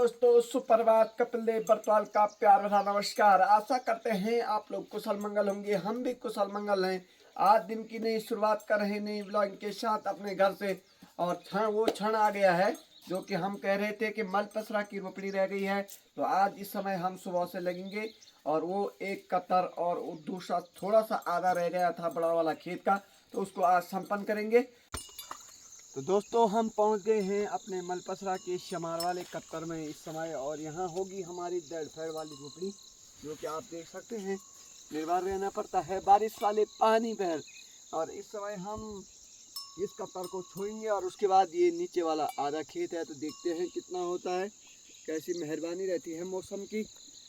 दोस्तों, सुप्रभात। कपिल देव बरतवाल का प्यार भरा नमस्कार। आशा करते हैं आप लोग कुशल मंगल होंगे। हम भी कुशल मंगल हैं। आज दिन की नई शुरुआत कर रहे हैं नई ब्लॉग के साथ अपने घर से। और वो क्षण आ गया है जो कि हम कह रहे थे कि मल पसरा की रोपड़ी रह गई है। तो आज इस समय हम सुबह से लगेंगे और वो एक कतर और दूसरा थोड़ा सा आधा रह गया था बड़ा वाला खेत का, तो उसको आज संपन्न करेंगे। तो दोस्तों, हम पहुंच गए हैं अपने मलपसरा के शमार वाले कत्तर में इस समय। और यहाँ होगी हमारी डेढ़ फैड़ वाली रोपड़ी, जो कि आप देख सकते हैं निर्भर रहना पड़ता है बारिश वाले पानी पर। और इस समय हम इस कत्तर को छोड़ेंगे और उसके बाद ये नीचे वाला आधा खेत है, तो देखते हैं कितना होता है, कैसी मेहरबानी रहती है मौसम की,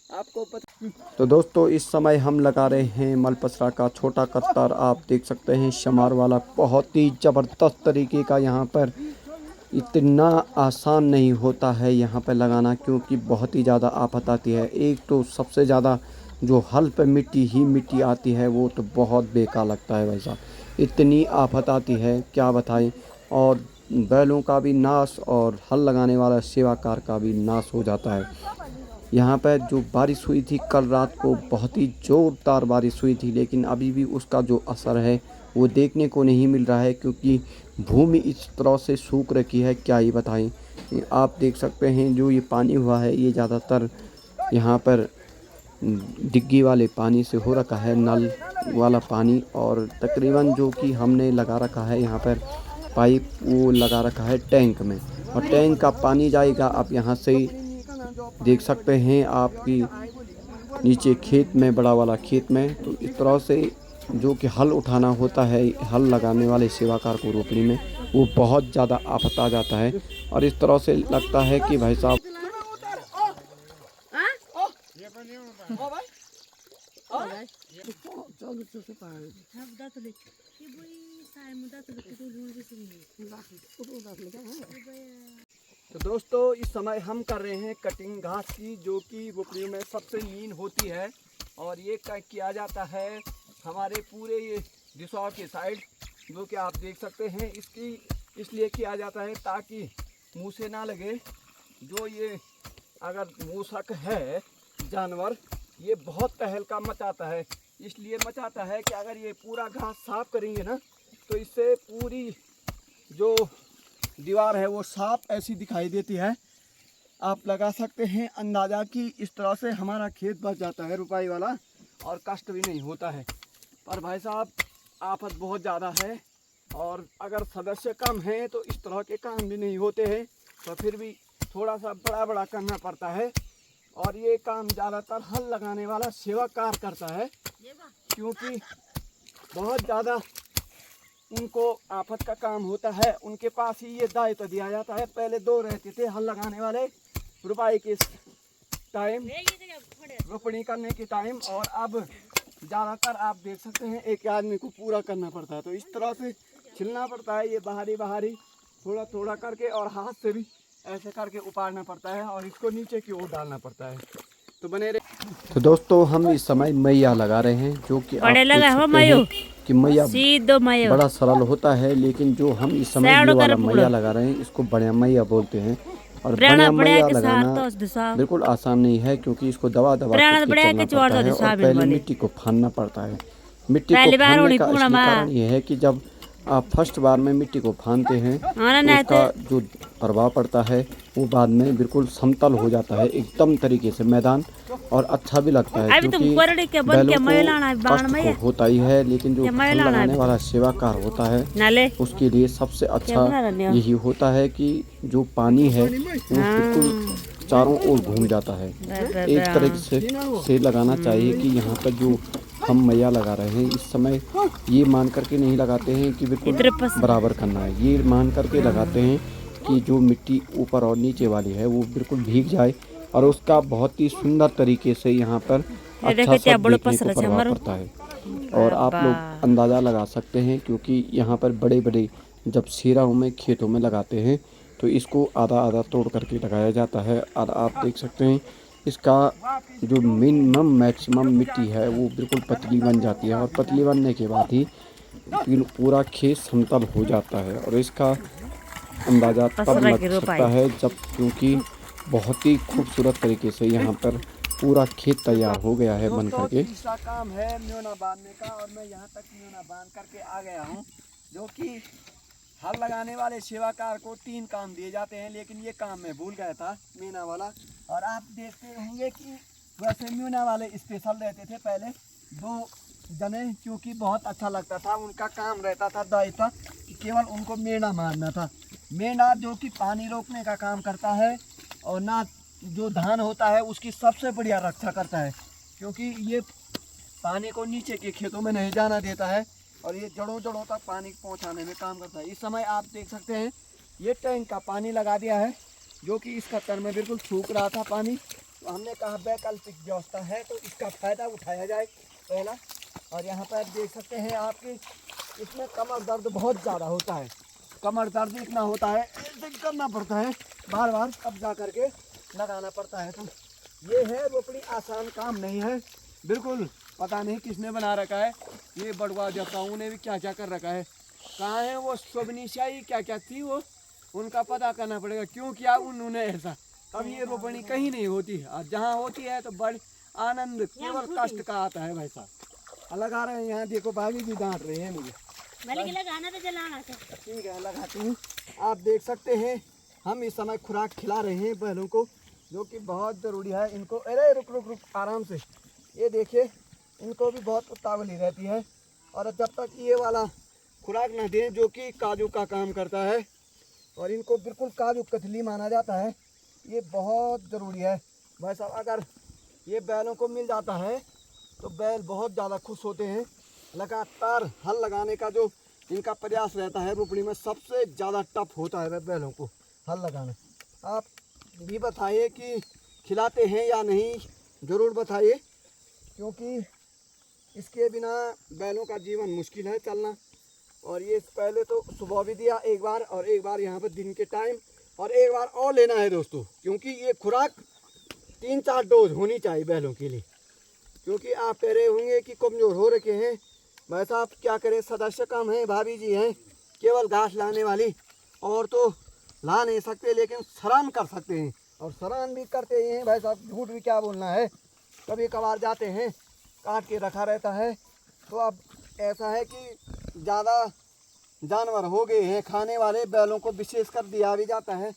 आपको पता। तो दोस्तों, इस समय हम लगा रहे हैं मलपसरा का छोटा कत्तर। आप देख सकते हैं शमार वाला बहुत ही ज़बरदस्त तरीके का। यहाँ पर इतना आसान नहीं होता है यहाँ पर लगाना, क्योंकि बहुत ही ज़्यादा आफत आती है। एक तो सबसे ज़्यादा जो हल पे मिट्टी आती है, वो तो बहुत बेकार लगता है भाई साहब। इतनी आफत आती है क्या बताएं। और बैलों का भी नाश और हल लगाने वाला सेवाकार का भी नाश हो जाता है। यहाँ पर जो बारिश हुई थी कल रात को, बहुत ही ज़ोरदार बारिश हुई थी, लेकिन अभी भी उसका जो असर है वो देखने को नहीं मिल रहा है, क्योंकि भूमि इस तरह से सूख रखी है, क्या ही बताएं। आप देख सकते हैं जो ये पानी हुआ है, ये ज़्यादातर यहाँ पर डिग्गी वाले पानी से हो रखा है, नल वाला पानी। और तकरीबन जो कि हमने लगा रखा है यहाँ पर पाइप, वो लगा रखा है टैंक में, और टैंक का पानी जाएगा। आप यहाँ से देख सकते हैं आपकी नीचे खेत में, बड़ा वाला खेत में। तो इस तरह से जो कि हल उठाना होता है, हल लगाने वाले सेवाकार को रोपड़ी में, वो बहुत ज़्यादा आफत आ जाता है। और इस तरह से लगता है कि भाई साहब तो दोस्तों, इस समय हम कर रहे हैं कटिंग घास की, जो कि रोपड़ियों में सबसे मीन होती है। और ये किया जाता है हमारे पूरे ये दिशा के साइड, जो कि आप देख सकते हैं। इसकी इसलिए किया जाता है ताकि मुँह से ना लगे। जो ये अगर मूसक है जानवर, ये बहुत तहलका मचाता है। इसलिए मचाता है कि अगर ये पूरा घास साफ करेंगे ना, तो इससे पूरी जो दीवार है वो साफ ऐसी दिखाई देती है। आप लगा सकते हैं अंदाज़ा कि इस तरह से हमारा खेत बच जाता है रुपाई वाला, और कष्ट भी नहीं होता है। पर भाई साहब, आफत बहुत ज़्यादा है, और अगर सदस्य कम हैं तो इस तरह के काम भी नहीं होते हैं। तो फिर भी थोड़ा सा बड़ा करना पड़ता है। और ये काम ज़्यादातर हल लगाने वाला सेवाकार करता है, क्योंकि बहुत ज़्यादा उनको आफत का काम होता है। उनके पास ही ये दायित्व तो दिया जाता है। पहले दो रहते थे हल लगाने वाले रुपाई के टाइम, रोपड़ी करने के टाइम, और अब ज़्यादातर आप देख सकते हैं एक आदमी को पूरा करना पड़ता है। तो इस तरह से छिलना पड़ता है, ये बाहरी थोड़ा थोड़ा करके, और हाथ से भी ऐसे करके उपाड़ना पड़ता है, और इसको नीचे की ओर डालना पड़ता है। तो बने रहे। तो दोस्तों, हम इस समय मैया लगा रहे हैं, जो कि आप देख सकते हैं कि मैया बड़ा सरल होता है, लेकिन जो हम इस समय ये वाला मैया लगा रहे हैं, इसको बढ़िया मैया बोलते हैं। और बढ़िया मैया लगाना बिल्कुल आसान नहीं है, क्योंकि इसको दबा के चलना पड़ता है, और पहले मिट्टी को फानना पड़ता है। मिट्टी को फानने का इसलिए कारण ये है कि जब आप फर्स्ट बार में मिट्टी को फानते हैं, तो उसका जो प्रभाव पड़ता है वो बाद में बिल्कुल समतल हो जाता है एकदम तरीके से मैदान, और अच्छा भी लगता है, क्योंकि बैलों को कष्ट होता ही है, लेकिन जो हल लगाने वाला सेवाकार होता है उसके लिए सबसे अच्छा यही होता है कि जो पानी है वो बिल्कुल चारों ओर घूम जाता है। एक तरीके से लगाना चाहिए कि यहाँ पर जो हम मैया लगा रहे हैं इस समय, ये मान करके नहीं लगाते हैं कि बिल्कुल बराबर करना है। ये मान करके लगाते हैं कि जो मिट्टी ऊपर और नीचे वाली है वो बिल्कुल भीग जाए, और उसका बहुत ही सुंदर तरीके से यहाँ पर अच्छा सा देखने को प्रभाव पड़ता है। और आप लोग अंदाज़ा लगा सकते हैं, क्योंकि यहाँ पर बड़े जब सीराओं में खेतों में लगाते हैं, तो इसको आधा तोड़ करके लगाया जाता है। और आप देख सकते हैं इसका जो मिनिमम मैक्सिमम मिट्टी है वो बिल्कुल पतली बन जाती है, और पतली बनने के बाद ही पूरा खेत समतल हो जाता है। और इसका अंदाज़ा तब लग सकता है जब, क्योंकि बहुत ही खूबसूरत तरीके से यहाँ पर पूरा खेत तैयार हो गया है बन करके। तीसरा काम है म्योना बांधने का, और मैं यहाँ तक म्योना बांध करके आ गया हूँ। जो कि हल लगाने वाले सेवाकार को 3 काम दिए जाते हैं, लेकिन ये काम मैं भूल गया था, म्योना वाला। और आप देखते होंगे कि वैसे म्योना वाले स्पेशल रहते थे पहले 2 जने, क्योंकि बहुत अच्छा लगता था। उनका काम रहता था, दायित्व कि केवल उनको मेढ़ा मारना था। मेढ़ा जो कि पानी रोकने का काम करता है, और ना जो धान होता है उसकी सबसे बढ़िया रक्षा करता है, क्योंकि ये पानी को नीचे के खेतों में नहीं जाना देता है, और ये जड़ों जड़ों तक पानी पहुंचाने में काम करता है। इस समय आप देख सकते हैं ये टैंक का पानी लगा दिया है, जो कि इस खतर में बिल्कुल सूख रहा था पानी। तो हमने कहा वैकल्पिक व्यवस्था है तो इसका फ़ायदा उठाया जाए पहला। और यहाँ पर देख सकते हैं आपके इसमें कमर दर्द बहुत ज़्यादा होता है। कमर दर्द इतना होता है, ऐसे करना पड़ता है बार बार, तब जा करके लगाना पड़ता है। तो ये है रोपड़ी, आसान काम नहीं है बिल्कुल। पता नहीं किसने बना रखा है ये बड़वा जताऊँ ने भी क्या क्या कर रखा है। कहाँ है वो शोभनीशाही क्या क्या थी वो, उनका पता करना पड़ेगा क्यों किया उन्होंने ऐसा। अब ये रोपणी कहीं नहीं होती, और जहाँ होती है तो बड़े आनंद केवल कष्ट का आता है भाई साहब। लगा रहे हैं यहाँ, देखो भाभी भी डांट रहे हैं मुझे। लगाना तो जलाना था। ठीक है लगाती हूँ। आप देख सकते हैं हम इस समय खुराक खिला रहे हैं बैलों को, जो कि बहुत ज़रूरी है इनको। अरे रुक रुक रुक आराम से, ये देखिए इनको भी बहुत उतावली रहती है। और जब तक ये वाला खुराक ना दें जो कि काजू का काम करता है, और इनको बिल्कुल काजू कतली माना जाता है, ये बहुत ज़रूरी है भाई साहब। अगर ये बैलों को मिल जाता है तो बैल बहुत ज़्यादा खुश होते हैं। लगातार हल लगाने का जो इनका प्रयास रहता है रोपड़ी में, सबसे ज़्यादा टफ होता है बैलों को हल लगाना। आप भी बताइए कि खिलाते हैं या नहीं, ज़रूर बताइए, क्योंकि इसके बिना बैलों का जीवन मुश्किल है चलना। और ये पहले तो सुबह भी दिया एक बार, और एक बार यहाँ पर दिन के टाइम, और एक बार और लेना है दोस्तों, क्योंकि ये खुराक 3-4 डोज होनी चाहिए बैलों के लिए। क्योंकि आप कह रहे होंगे कि कमज़ोर हो रखे हैं भाई साहब, क्या करें, सदस्य कम हैं, भाभी जी हैं केवल घास लाने वाली, और तो ला नहीं सकते, लेकिन सरान कर सकते हैं, और सरान भी करते ही हैं भाई साहब। झूठ भी क्या बोलना है, कभी कभार जाते हैं काट के रखा रहता है। तो अब ऐसा है कि ज़्यादा जानवर हो गए हैं खाने वाले, बैलों को विशेष कर दिया भी जाता है,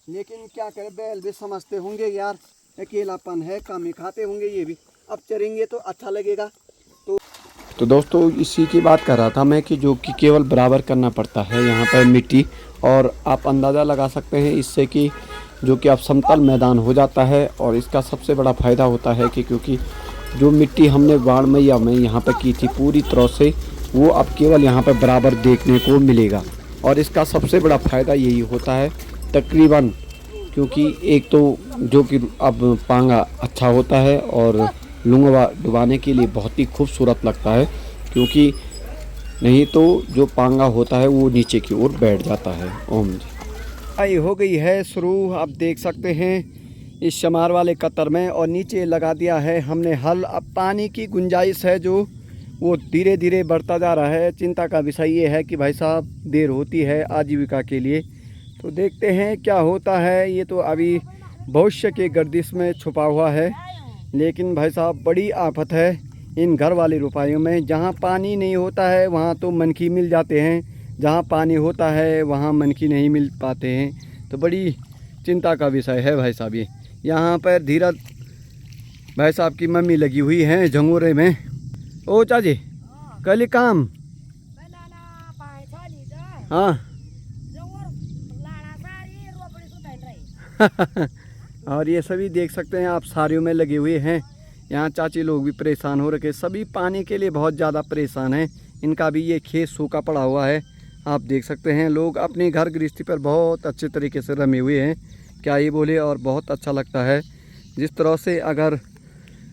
लेकिन क्या करें, बैल भी समझते होंगे यार अकेलापन है, कम ही खाते होंगे ये भी, अब चरेंगे तो अच्छा लगेगा। तो दोस्तों इसी की बात कर रहा था मैं कि जो कि केवल बराबर करना पड़ता है यहाँ पर मिट्टी, और आप अंदाज़ा लगा सकते हैं इससे कि जो कि अब समतल मैदान हो जाता है। और इसका सबसे बड़ा फ़ायदा होता है कि क्योंकि जो मिट्टी हमने बाढ़ मैया में यहाँ पर की थी पूरी तरह से, वो अब केवल यहाँ पर बराबर देखने को मिलेगा। और इसका सबसे बड़ा फ़ायदा यही होता है तकरीबन, क्योंकि एक तो जो कि अब पांगा अच्छा होता है, और लुंगवा डुबाने के लिए बहुत ही खूबसूरत लगता है, क्योंकि नहीं तो जो पांगा होता है वो नीचे की ओर बैठ जाता है। ओम जी आई हो गई है शुरू, आप देख सकते हैं इस शमार वाले कतर में, और नीचे लगा दिया है हमने हल। अब पानी की गुंजाइश है जो वो धीरे धीरे बढ़ता जा रहा है। चिंता का विषय ये है कि भाई साहब देर होती है आजीविका के लिए, तो देखते हैं क्या होता है। ये तो अभी भविष्य के गर्दिश में छुपा हुआ है, लेकिन भाई साहब बड़ी आफत है इन घर वाले रुपयों में। जहाँ पानी नहीं होता है वहाँ तो मनकी मिल जाते हैं, जहाँ पानी होता है वहाँ मनकी नहीं मिल पाते हैं। तो बड़ी चिंता का विषय है भाई साहब। ये यहाँ पर धीरज भाई साहब की मम्मी लगी हुई हैं झंगोरे में। ओ चाची कल काम हाँ और ये सभी देख सकते हैं आप सारियों में लगे हुए हैं। यहाँ चाची लोग भी परेशान हो रखे, सभी पानी के लिए बहुत ज़्यादा परेशान हैं। इनका भी ये खेत सूखा पड़ा हुआ है, आप देख सकते हैं। लोग अपनी घर गृहस्थी पर बहुत अच्छे तरीके से रमे हुए हैं, क्या ये बोले। और बहुत अच्छा लगता है जिस तरह से अगर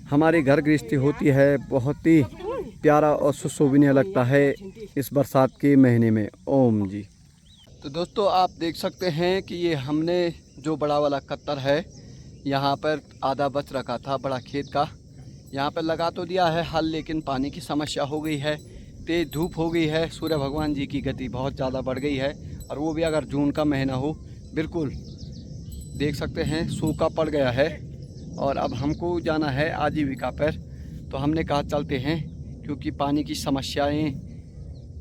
हमारी घर गृहस्थी होती है, बहुत ही प्यारा और सुशोभनीय लगता है इस बरसात के महीने में। ओम जी। तो दोस्तों आप देख सकते हैं कि ये हमने जो बड़ा वाला कत्तर है यहाँ पर आधा बच रखा था बड़ा खेत का, यहाँ पर लगा तो दिया है हल, लेकिन पानी की समस्या हो गई है। तेज़ धूप हो गई है, सूर्य भगवान जी की गति बहुत ज़्यादा बढ़ गई है, और वो भी अगर जून का महीना हो बिल्कुल देख सकते हैं सूखा पड़ गया है और अब हमको जाना है आजीविका पर। तो हमने कहा चलते हैं, क्योंकि पानी की समस्याएं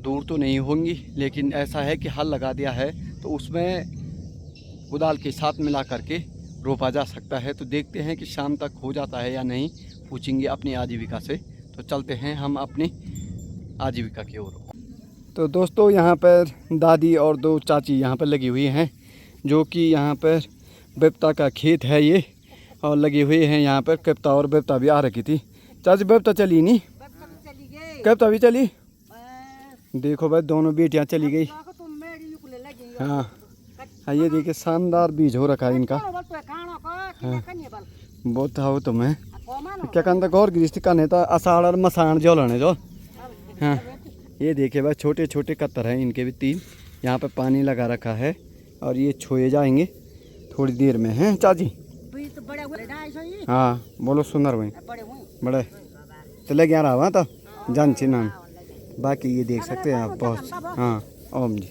दूर तो नहीं होंगी, लेकिन ऐसा है कि हल लगा दिया है तो उसमें कुदाल के साथ मिला करके रोपा जा सकता है। तो देखते हैं कि शाम तक हो जाता है या नहीं, पूछेंगे अपनी आजीविका से। तो चलते हैं हम अपनी आजीविका की ओर। तो दोस्तों यहाँ पर दादी और 2 चाची यहाँ पर लगी हुई हैं, जो कि यहाँ पर बेपता का खेत है ये, और लगी हुई हैं यहाँ पर। कविता और बेपता भी आ रखी थी। चाची बेपता चली नहीं? कविता भी चली। देखो भाई दोनों बेटियाँ चली गई। हाँ हाँ, ये देखिए शानदार बीज हो रखा है इनका। हाँ बहुत था वो तुम्हें क्या कहता गौर गृहस्थी करने था आषाढ़ और मसाण जो लाने जो। हाँ ये देखिए भाई छोटे छोटे कत्तर हैं इनके भी 3। यहाँ पे पानी लगा रखा है और ये छोए जाएंगे थोड़ी देर में हैं चाची। हाँ बोलो सुंदर भाई बड़े चले 11 हुआ था जान छी नाम। बाकी ये देख सकते हैं आप बहुत। हाँ ओम जी।